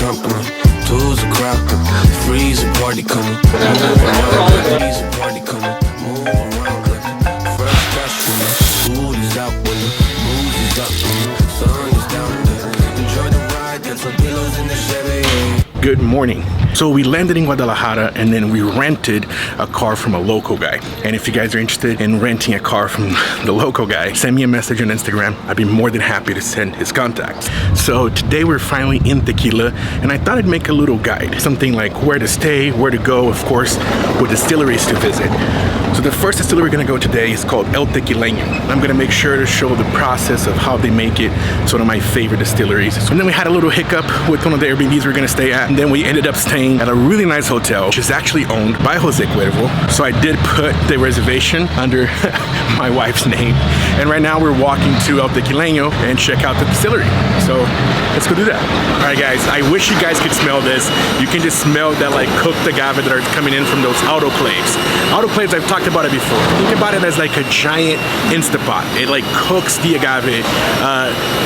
company. Two's a crowd, three's a party coming. Three's a party coming. Move around like fresh cash from the food is out when the booze is up when the sun is down. Enjoy the ride, get some pillows in the Chevy. Good morning. So we landed in Guadalajara and then we rented a car from a local guy. And if you guys are interested in renting a car from the local guy, send me a message on Instagram. I'd be more than happy to send his contacts. So today we're finally in Tequila and I thought I'd make a little guide. Something like where to stay, where to go, of course, what distilleries to visit. So the first distillery we're gonna go today is called El Tequileño. I'm gonna make sure to show the process of how they make it. It's one of my favorite distilleries. So, and then we had a little hiccup with one of the Airbnbs we're gonna stay at. And then we ended up staying at a really nice hotel, which is actually owned by Jose Cuervo. So I did put the reservation under my wife's name. And right now we're walking to El Tequileño and check out the distillery. So let's go do that. All right, guys, I wish you guys could smell this. You can just smell that like cooked agave that are coming in from those autoclaves. Autoclaves, I've talked about it before. Think about it as like a giant Instapot. It like cooks the agave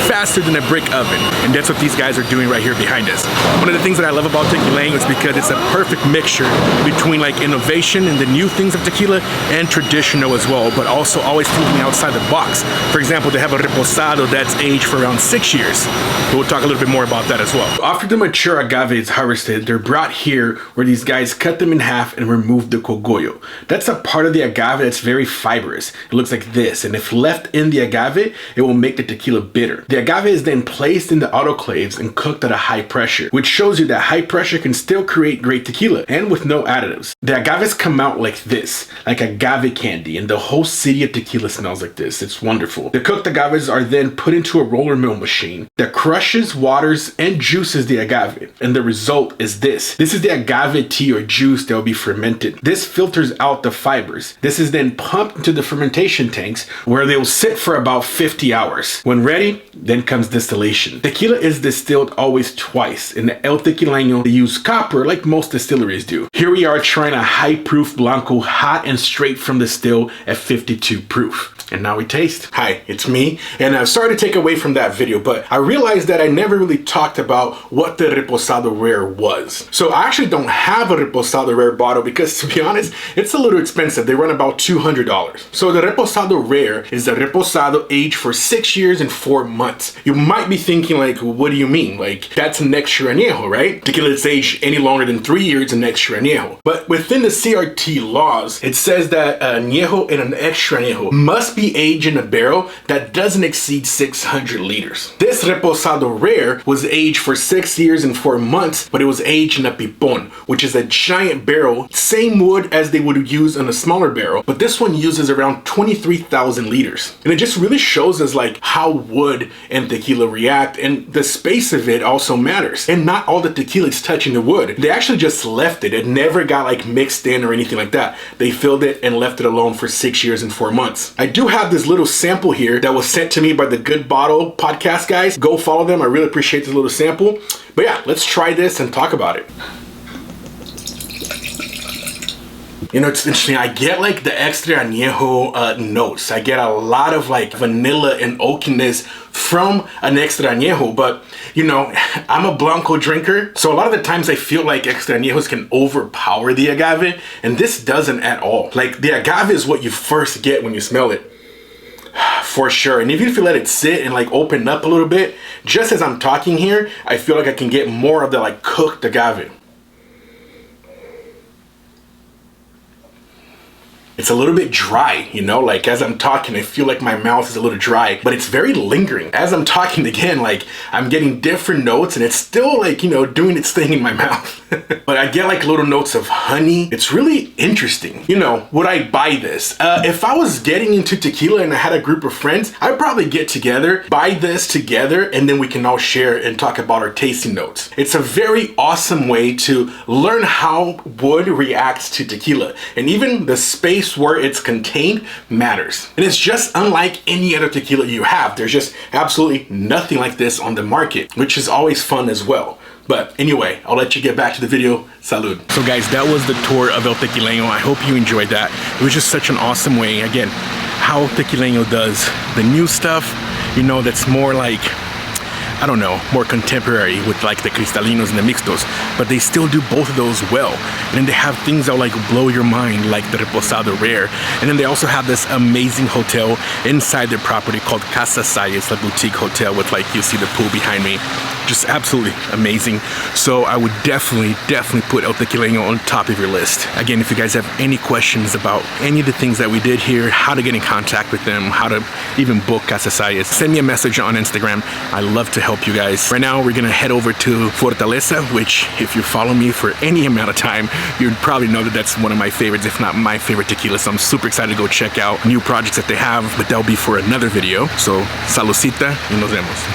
faster than a brick oven. And that's what these guys are doing right here behind us. One of the things that I love about Tequileño is because it's a perfect mixture between like innovation and the new things of tequila and traditional as well, but also always thinking outside the box. For example, they have a reposado that's aged for around 6 years. But we'll talk a little bit more about that as well. After the mature agave is harvested, they're brought here where these guys cut them in half and remove the cogollo. That's a part of the agave that's very fibrous. It looks like this, and if left in the agave, it will make the tequila bitter. The agave is then placed in the autoclaves and cooked at a high pressure, which shows you that high pressure can still create great tequila and with no additives. The agaves come out like this, like agave candy, and the whole city of tequila smells like this. It's wonderful. The cooked agaves are then put into a roller mill machine that crushes, waters, and juices the agave, and the result is this. This is the agave tea or juice that will be fermented. This filters out the fibers. This is then pumped into the fermentation tanks where they will sit for about 50 hours. When ready, then comes distillation. Tequila is distilled always twice. In the El Tequileño, they use copper like most distilleries do. Here we are trying a high proof Blanco hot and straight from the still at 52 proof. And now we taste. Hi, it's me. And I'm sorry to take away from that video, but I realized that I never really talked about what the Reposado Rare was. So I actually don't have a Reposado Rare bottle because, to be honest, it's a little expensive. They run about $200. So the Reposado Rare is a Reposado aged for 6 years and 4 months. You might be thinking like, what do you mean? Like, that's an extra añejo, right? Tequila that's aged any longer than 3 years an extra añejo. But within the CRT laws, it says that an añejo and an extra añejo must be aged in a barrel that doesn't exceed 600 liters. This Reposado Rare was aged for 6 years and 4 months, but it was aged in a Pipon, which is a giant barrel, same wood as they would use in a smaller barrel, but this one uses around 23,000 liters. And it just really shows us like how wood and tequila react, and the space of it also matters. And not all the tequila is touching the wood. They actually just left it. It never got like mixed in or anything like that. They filled it and left it alone for 6 years and 4 months. I do have this little sample here that was sent to me by the Good Bottle podcast guys. Go follow them. I really appreciate this little sample. But yeah, let's try this and talk about it. You know, it's interesting. I get like the extra añejo notes. I get a lot of like vanilla and oakiness from an extra añejo, but you know, I'm a Blanco drinker, so a lot of the times I feel like extra añejos can overpower the agave, and this doesn't at all. Like, the agave is what you first get when you smell it. For sure. And even if you let it sit and like open up a little bit, just as I'm talking here, I feel like I can get more of the like cooked agave. It's a little bit dry, you know, like as I'm talking, I feel like my mouth is a little dry, but it's very lingering. As I'm talking again, like I'm getting different notes and it's still like, you know, doing its thing in my mouth. But I get like little notes of honey. It's really interesting. You know, would I buy this? If I was getting into tequila and I had a group of friends, I'd probably get together, buy this together, and then we can all share and talk about our tasting notes. It's a very awesome way to learn how wood reacts to tequila, and even the space where it's contained matters. And it's just unlike any other tequila you have. There's just absolutely nothing like this on the market, which is always fun as well. But anyway, I'll let you get back to the video. Salud. So guys, that was the tour of El Tequileño. I hope you enjoyed that. It was just such an awesome way, again, how Tequileño does the new stuff, you know, that's more like I don't know, more contemporary with like the cristalinos and the mixtos, but they still do both of those well. And then they have things that like blow your mind, like the reposado rare. And then they also have this amazing hotel inside their property called Casa Sai. It's a boutique hotel with, like, you see the pool behind me. Just absolutely amazing. So I would definitely put El Tequileño on top of your list. Again, if you guys have any questions about any of the things that we did here, how to get in contact with them, how to even book Casa Sai, send me a message on Instagram. I love to help you guys. Right now, we're gonna head over to Fortaleza, which if you follow me for any amount of time, you'd probably know that that's one of my favorites, if not my favorite tequila. So I'm super excited to go check out new projects that they have, but that'll be for another video. So, saludcita y nos vemos.